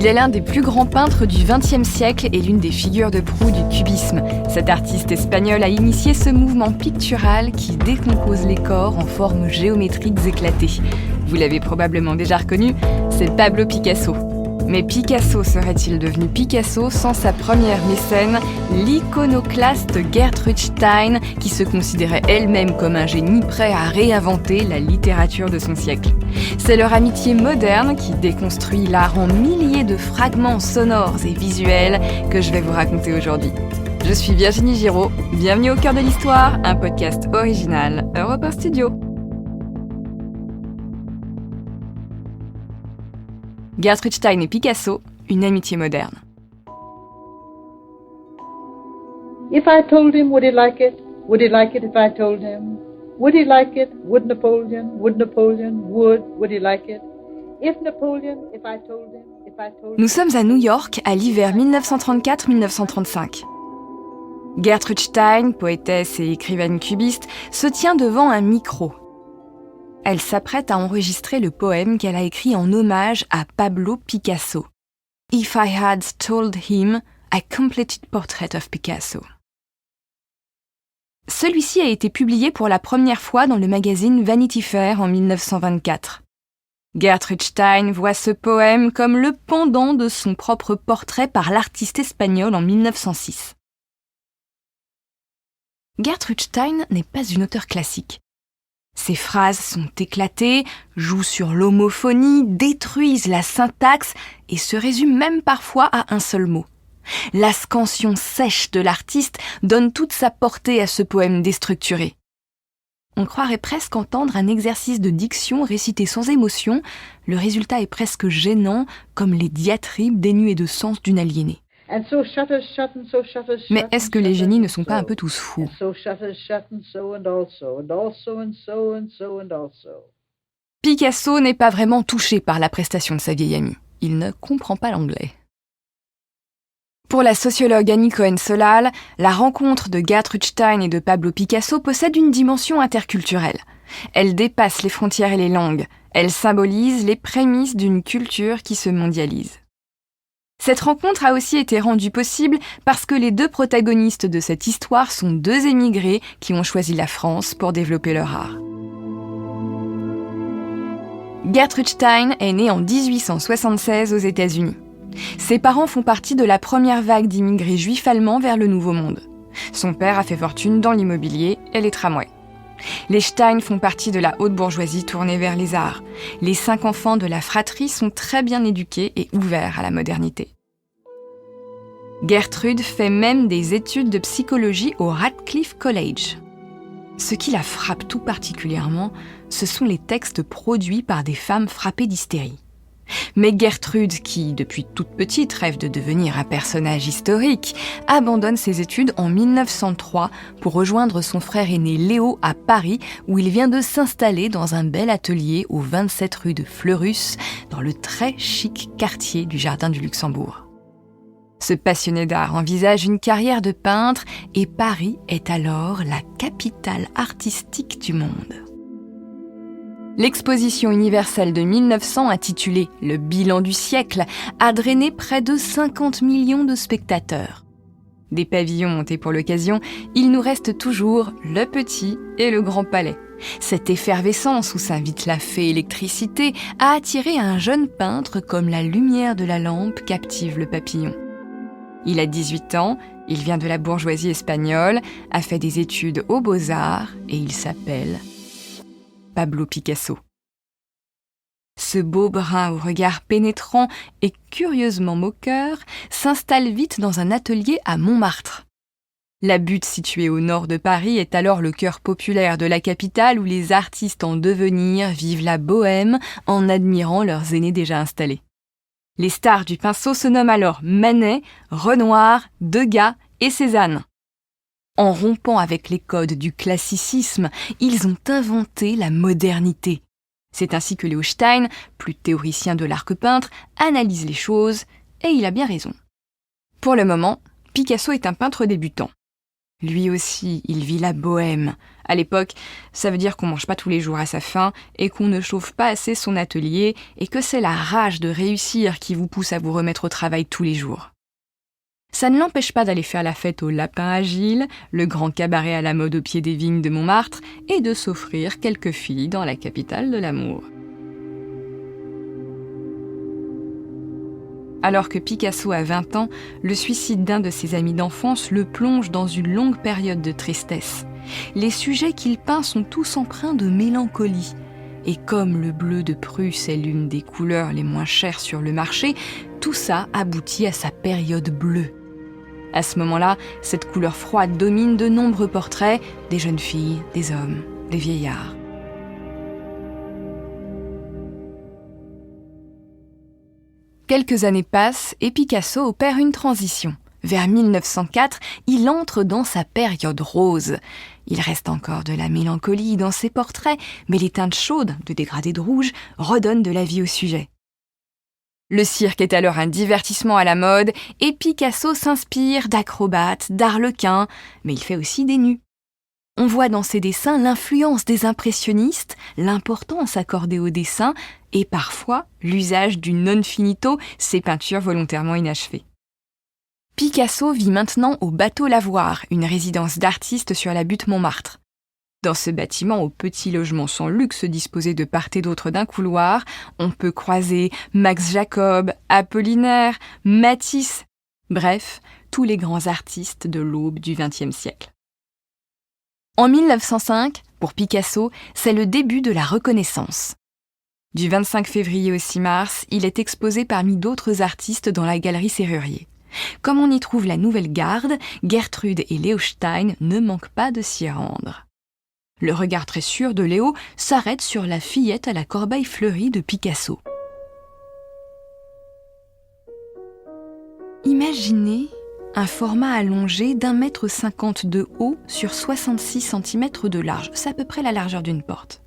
Il est l'un des plus grands peintres du XXe siècle et l'une des figures de proue du cubisme. Cet artiste espagnol a initié ce mouvement pictural qui décompose les corps en formes géométriques éclatées. Vous l'avez probablement déjà reconnu, c'est Pablo Picasso. Mais Picasso serait-il devenu Picasso sans sa première mécène, l'iconoclaste Gertrude Stein, qui se considérait elle-même comme un génie prêt à réinventer la littérature de son siècle. C'est leur amitié moderne qui déconstruit l'art en milliers de fragments sonores et visuels que je vais vous raconter aujourd'hui. Je suis Virginie Giraud, bienvenue au cœur de l'histoire, un podcast original Europe 1 Studio. Gertrude Stein et Picasso, une amitié moderne. If I told him, would he like it? Would he like it if I told him? Would he like it? Would Napoleon? Would Napoleon? Would he like it? If Napoleon, if I told him, if I told him... Nous sommes à New York, à l'hiver 1934-1935. Gertrude Stein, poétesse et écrivaine cubiste, se tient devant un micro. Elle s'apprête à enregistrer le poème qu'elle a écrit en hommage à Pablo Picasso. If I had told him, a completed portrait of Picasso. Celui-ci a été publié pour la première fois dans le magazine Vanity Fair en 1924. Gertrude Stein voit ce poème comme le pendant de son propre portrait par l'artiste espagnol en 1906. Gertrude Stein n'est pas une auteure classique. Ses phrases sont éclatées, jouent sur l'homophonie, détruisent la syntaxe et se résument même parfois à un seul mot. La scansion sèche de l'artiste donne toute sa portée à ce poème déstructuré. On croirait presque entendre un exercice de diction récité sans émotion, le résultat est presque gênant, comme les diatribes dénuées de sens d'une aliénée. Mais est-ce que les génies ne sont pas un peu tous fous ? Picasso n'est pas vraiment touché par la prestation de sa vieille amie. Il ne comprend pas l'anglais. Pour la sociologue Annie Cohen-Solal, la rencontre de Gertrude Stein et de Pablo Picasso possède une dimension interculturelle. Elle dépasse les frontières et les langues. Elle symbolise les prémices d'une culture qui se mondialise. Cette rencontre a aussi été rendue possible parce que les deux protagonistes de cette histoire sont deux émigrés qui ont choisi la France pour développer leur art. Gertrude Stein est née en 1876 aux États-Unis. Ses parents font partie de la première vague d'immigrés juifs allemands vers le Nouveau Monde. Son père a fait fortune dans l'immobilier et les tramways. Les Stein font partie de la haute bourgeoisie tournée vers les arts. Les 5 enfants de la fratrie sont très bien éduqués et ouverts à la modernité. Gertrude fait même des études de psychologie au Radcliffe College. Ce qui la frappe tout particulièrement, ce sont les textes produits par des femmes frappées d'hystérie. Mais Gertrude, qui, depuis toute petite, rêve de devenir un personnage historique, abandonne ses études en 1903 pour rejoindre son frère aîné Léo à Paris, où il vient de s'installer dans un bel atelier au 27 rue de Fleurus, dans le très chic quartier du Jardin du Luxembourg. Ce passionné d'art envisage une carrière de peintre et Paris est alors la capitale artistique du monde. L'exposition universelle de 1900, intitulée « Le bilan du siècle », a drainé près de 50 millions de spectateurs. Des pavillons montés pour l'occasion, il nous reste toujours le Petit et le Grand Palais. Cette effervescence où s'invite la fée électricité a attiré un jeune peintre comme la lumière de la lampe captive le papillon. Il a 18 ans, il vient de la bourgeoisie espagnole, a fait des études aux Beaux-Arts et il s'appelle Pablo Picasso. Ce beau brun au regard pénétrant et curieusement moqueur s'installe vite dans un atelier à Montmartre. La butte située au nord de Paris est alors le cœur populaire de la capitale où les artistes en devenir vivent la bohème en admirant leurs aînés déjà installés. Les stars du pinceau se nomment alors Manet, Renoir, Degas et Cézanne. En rompant avec les codes du classicisme, ils ont inventé la modernité. C'est ainsi que Léo Stein, plus théoricien de l'art que peintre, analyse les choses, et il a bien raison. Pour le moment, Picasso est un peintre débutant. Lui aussi, il vit la bohème. À l'époque, ça veut dire qu'on mange pas tous les jours à sa faim et qu'on ne chauffe pas assez son atelier et que c'est la rage de réussir qui vous pousse à vous remettre au travail tous les jours. Ça ne l'empêche pas d'aller faire la fête au Lapin Agile, le grand cabaret à la mode au pied des vignes de Montmartre, et de s'offrir quelques filles dans la capitale de l'amour. Alors que Picasso a 20 ans, le suicide d'un de ses amis d'enfance le plonge dans une longue période de tristesse. Les sujets qu'il peint sont tous empreints de mélancolie. Et comme le bleu de Prusse est l'une des couleurs les moins chères sur le marché, tout ça aboutit à sa période bleue. À ce moment-là, cette couleur froide domine de nombreux portraits, des jeunes filles, des hommes, des vieillards. Quelques années passent et Picasso opère une transition. Vers 1904, il entre dans sa période rose. Il reste encore de la mélancolie dans ses portraits, mais les teintes chaudes, de dégradés de rouge, redonnent de la vie au sujet. Le cirque est alors un divertissement à la mode et Picasso s'inspire d'acrobates, d'arlequins, mais il fait aussi des nus. On voit dans ses dessins l'influence des impressionnistes, l'importance accordée au dessin et parfois l'usage du non finito, ces peintures volontairement inachevées. Picasso vit maintenant au Bateau Lavoir, une résidence d'artistes sur la butte Montmartre. Dans ce bâtiment au petit logement sans luxe disposé de part et d'autre d'un couloir, on peut croiser Max Jacob, Apollinaire, Matisse, bref, tous les grands artistes de l'aube du XXe siècle. En 1905, pour Picasso, c'est le début de la Reconnaissance. Du 25 février au 6 mars, il est exposé parmi d'autres artistes dans la galerie Serrurier. Comme on y trouve la nouvelle garde, Gertrude et Léo Stein ne manquent pas de s'y rendre. Le regard très sûr de Léo s'arrête sur la fillette à la corbeille fleurie de Picasso. Imaginez un format allongé d'1,50 m de haut sur 66 cm de large. C'est à peu près la largeur d'une porte.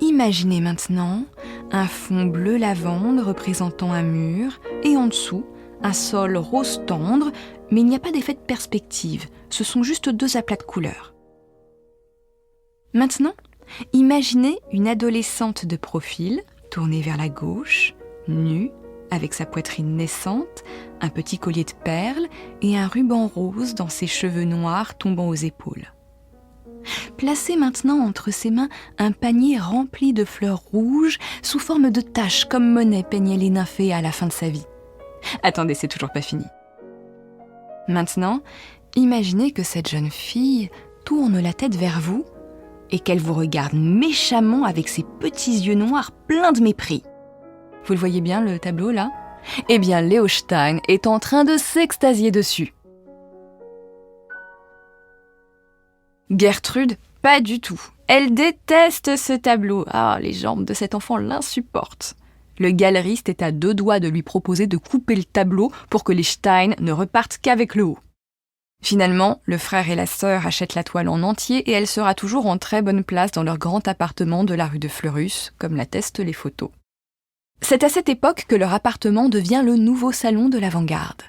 Imaginez maintenant un fond bleu lavande représentant un mur et en dessous un sol rose tendre, mais il n'y a pas d'effet de perspective. Ce sont juste deux aplats de couleurs. Maintenant, imaginez une adolescente de profil, tournée vers la gauche, nue, avec sa poitrine naissante, un petit collier de perles et un ruban rose dans ses cheveux noirs tombant aux épaules. Placez maintenant entre ses mains un panier rempli de fleurs rouges sous forme de taches comme Monet peignait les nymphées à la fin de sa vie. Attendez, c'est toujours pas fini. Maintenant, imaginez que cette jeune fille tourne la tête vers vous et qu'elle vous regarde méchamment avec ses petits yeux noirs pleins de mépris. Vous le voyez bien, le tableau, là ? Eh bien, Léo Stein est en train de s'extasier dessus. Gertrude, pas du tout. Elle déteste ce tableau. Ah, les jambes de cet enfant l'insupportent. Le galeriste est à 2 doigts de lui proposer de couper le tableau pour que les Stein ne repartent qu'avec le haut. Finalement, le frère et la sœur achètent la toile en entier et elle sera toujours en très bonne place dans leur grand appartement de la rue de Fleurus, comme l'attestent les photos. C'est à cette époque que leur appartement devient le nouveau salon de l'avant-garde.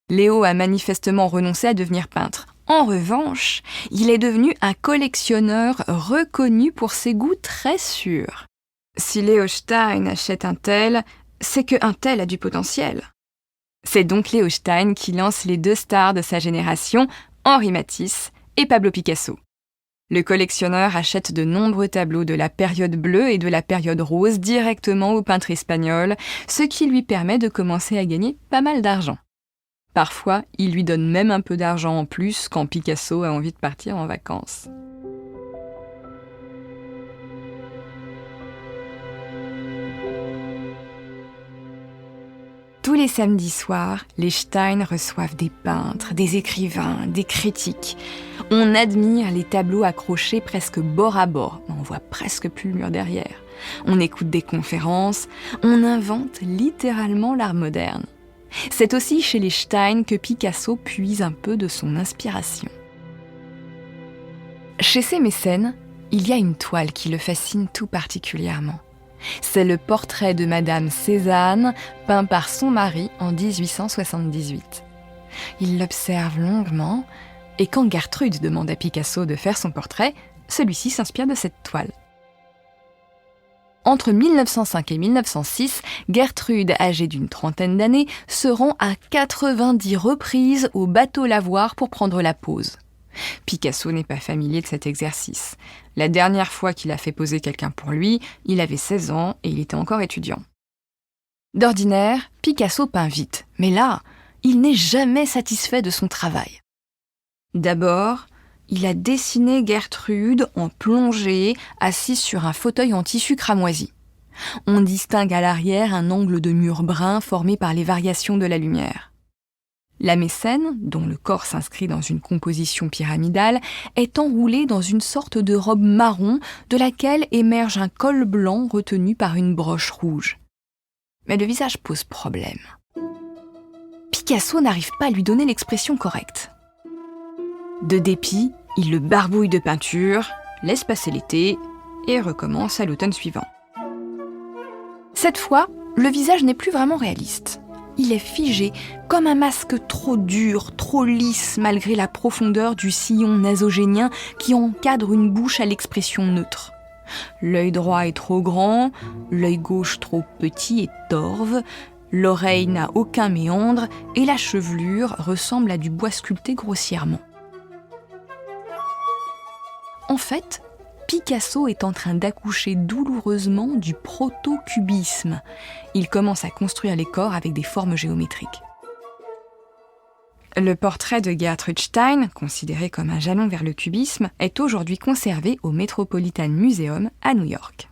Léo a manifestement renoncé à devenir peintre. En revanche, il est devenu un collectionneur reconnu pour ses goûts très sûrs. Si Léo Stein achète un tel, c'est qu'un tel a du potentiel. C'est donc Léo Stein qui lance les 2 stars de sa génération, Henri Matisse et Pablo Picasso. Le collectionneur achète de nombreux tableaux de la période bleue et de la période rose directement au peintre espagnol, ce qui lui permet de commencer à gagner pas mal d'argent. Parfois, il lui donne même un peu d'argent en plus quand Picasso a envie de partir en vacances. Tous les samedis soirs, les Stein reçoivent des peintres, des écrivains, des critiques. On admire les tableaux accrochés presque bord à bord. On voit presque plus le mur derrière. On écoute des conférences. On invente littéralement l'art moderne. C'est aussi chez les Stein que Picasso puise un peu de son inspiration. Chez ses mécènes, il y a une toile qui le fascine tout particulièrement. C'est le portrait de Madame Cézanne, peint par son mari en 1878. Il l'observe longuement, et quand Gertrude demande à Picasso de faire son portrait, celui-ci s'inspire de cette toile. Entre 1905 et 1906, Gertrude, âgée d'une trentaine d'années, se rend à 90 reprises au bateau lavoir pour prendre la pose. Picasso n'est pas familier de cet exercice. La dernière fois qu'il a fait poser quelqu'un pour lui, il avait 16 ans et il était encore étudiant. D'ordinaire, Picasso peint vite, mais là, il n'est jamais satisfait de son travail. D'abord, il a dessiné Gertrude en plongée, assise sur un fauteuil en tissu cramoisi. On distingue à l'arrière un angle de mur brun formé par les variations de la lumière. La mécène, dont le corps s'inscrit dans une composition pyramidale, est enroulée dans une sorte de robe marron de laquelle émerge un col blanc retenu par une broche rouge. Mais le visage pose problème. Picasso n'arrive pas à lui donner l'expression correcte. De dépit, il le barbouille de peinture, laisse passer l'été et recommence à l'automne suivant. Cette fois, le visage n'est plus vraiment réaliste. Il est figé, comme un masque trop dur, trop lisse, malgré la profondeur du sillon nasogénien qui encadre une bouche à l'expression neutre. L'œil droit est trop grand, l'œil gauche trop petit et torve, l'oreille n'a aucun méandre et la chevelure ressemble à du bois sculpté grossièrement. En fait, Picasso est en train d'accoucher douloureusement du proto-cubisme. Il commence à construire les corps avec des formes géométriques. Le portrait de Gertrude Stein, considéré comme un jalon vers le cubisme, est aujourd'hui conservé au Metropolitan Museum à New York.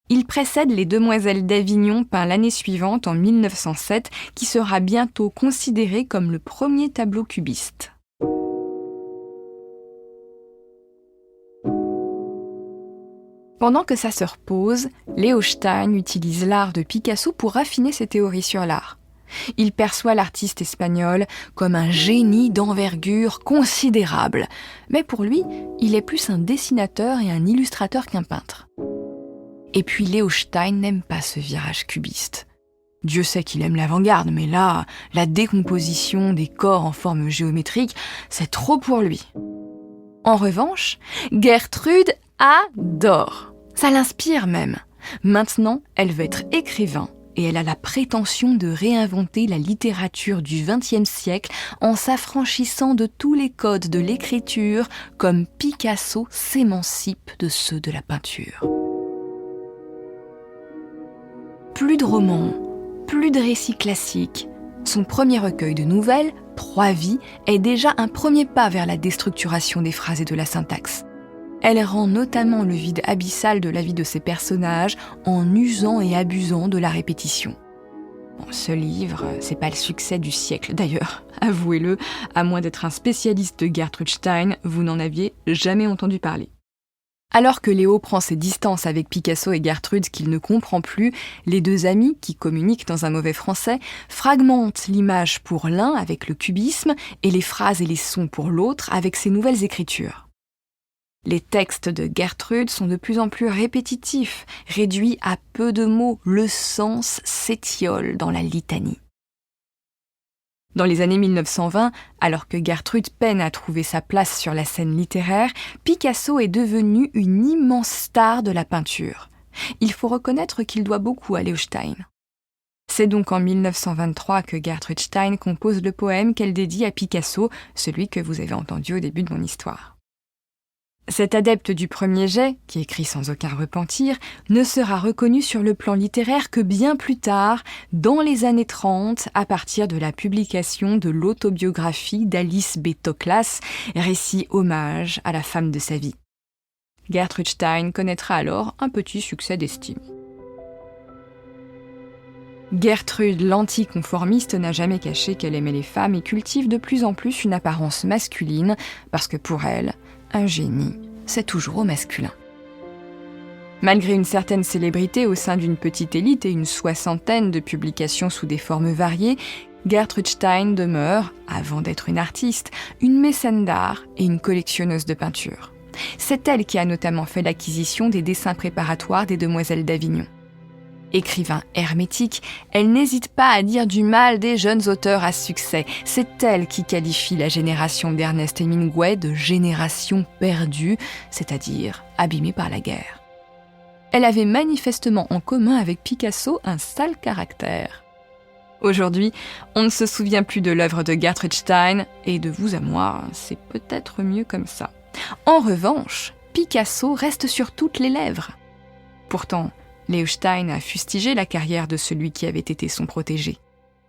Il précède les Demoiselles d'Avignon peint l'année suivante, en 1907, qui sera bientôt considéré comme le premier tableau cubiste. Pendant que sa sœur pose, Leo Stein utilise l'art de Picasso pour raffiner ses théories sur l'art. Il perçoit l'artiste espagnol comme un génie d'envergure considérable, mais pour lui, il est plus un dessinateur et un illustrateur qu'un peintre. Et puis Leo Stein n'aime pas ce virage cubiste. Dieu sait qu'il aime l'avant-garde, mais là, la décomposition des corps en forme géométrique, c'est trop pour lui. En revanche, Gertrude adore. Ça l'inspire même. Maintenant, elle veut être écrivain et elle a la prétention de réinventer la littérature du XXe siècle en s'affranchissant de tous les codes de l'écriture comme Picasso s'émancipe de ceux de la peinture. Plus de romans, plus de récits classiques. Son premier recueil de nouvelles, 3 vies, est déjà un premier pas vers la déstructuration des phrases et de la syntaxe. Elle rend notamment le vide abyssal de la vie de ses personnages en usant et abusant de la répétition. Bon, ce livre, c'est pas le succès du siècle d'ailleurs, avouez-le, à moins d'être un spécialiste de Gertrude Stein, vous n'en aviez jamais entendu parler. Alors que Léo prend ses distances avec Picasso et Gertrude qu'il ne comprend plus, les deux amis, qui communiquent dans un mauvais français, fragmentent l'image pour l'un avec le cubisme et les phrases et les sons pour l'autre avec ses nouvelles écritures. Les textes de Gertrude sont de plus en plus répétitifs, réduits à peu de mots, le sens s'étiole dans la litanie. Dans les années 1920, alors que Gertrude peine à trouver sa place sur la scène littéraire, Picasso est devenu une immense star de la peinture. Il faut reconnaître qu'il doit beaucoup à Leo Stein. C'est donc en 1923 que Gertrude Stein compose le poème qu'elle dédie à Picasso, celui que vous avez entendu au début de mon histoire. Cet adepte du premier jet, qui écrit sans aucun repentir, ne sera reconnu sur le plan littéraire que bien plus tard, dans les années 30, à partir de la publication de l'autobiographie d'Alice B. Toklas, récit hommage à la femme de sa vie. Gertrude Stein connaîtra alors un petit succès d'estime. Gertrude, l'anticonformiste, n'a jamais caché qu'elle aimait les femmes et cultive de plus en plus une apparence masculine, parce que pour elle, un génie, c'est toujours au masculin. Malgré une certaine célébrité au sein d'une petite élite et une 60aine de publications sous des formes variées, Gertrude Stein demeure, avant d'être une artiste, une mécène d'art et une collectionneuse de peinture. C'est elle qui a notamment fait l'acquisition des dessins préparatoires des Demoiselles d'Avignon. Écrivain hermétique, elle n'hésite pas à dire du mal des jeunes auteurs à succès. C'est elle qui qualifie la génération d'Ernest Hemingway de génération perdue, c'est-à-dire abîmée par la guerre. Elle avait manifestement en commun avec Picasso un sale caractère. Aujourd'hui, on ne se souvient plus de l'œuvre de Gertrude Stein, et de vous à moi, c'est peut-être mieux comme ça. En revanche, Picasso reste sur toutes les lèvres. Pourtant, Leo Stein a fustigé la carrière de celui qui avait été son protégé.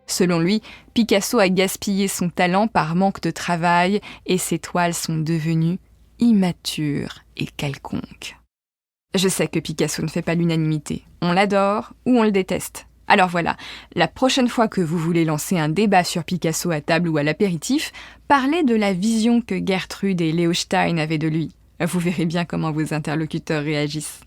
Selon lui, Picasso a gaspillé son talent par manque de travail et ses toiles sont devenues immatures et quelconques. Je sais que Picasso ne fait pas l'unanimité. On l'adore ou on le déteste. Alors voilà, la prochaine fois que vous voulez lancer un débat sur Picasso à table ou à l'apéritif, parlez de la vision que Gertrude et Leo Stein avaient de lui. Vous verrez bien comment vos interlocuteurs réagissent.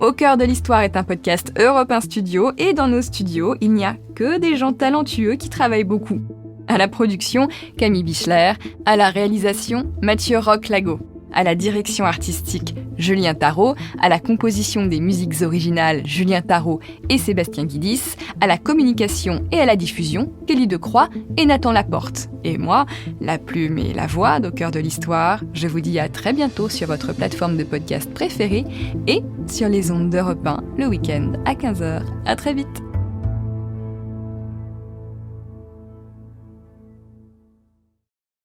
Au cœur de l'histoire est un podcast Europe 1 Studio et dans nos studios, il n'y a que des gens talentueux qui travaillent beaucoup. À la production, Camille Bichler, à la réalisation, Mathieu Roch-Lago. À la direction artistique, Julien Tarot, à la composition des musiques originales, Julien Tarot et Sébastien Guidis, à la communication et à la diffusion, Kelly Decroix et Nathan Laporte. Et moi, la plume et la voix d'Au cœur de l'histoire, je vous dis à très bientôt sur votre plateforme de podcast préférée et sur les ondes d'Europe 1 le week-end à 15h. À très vite.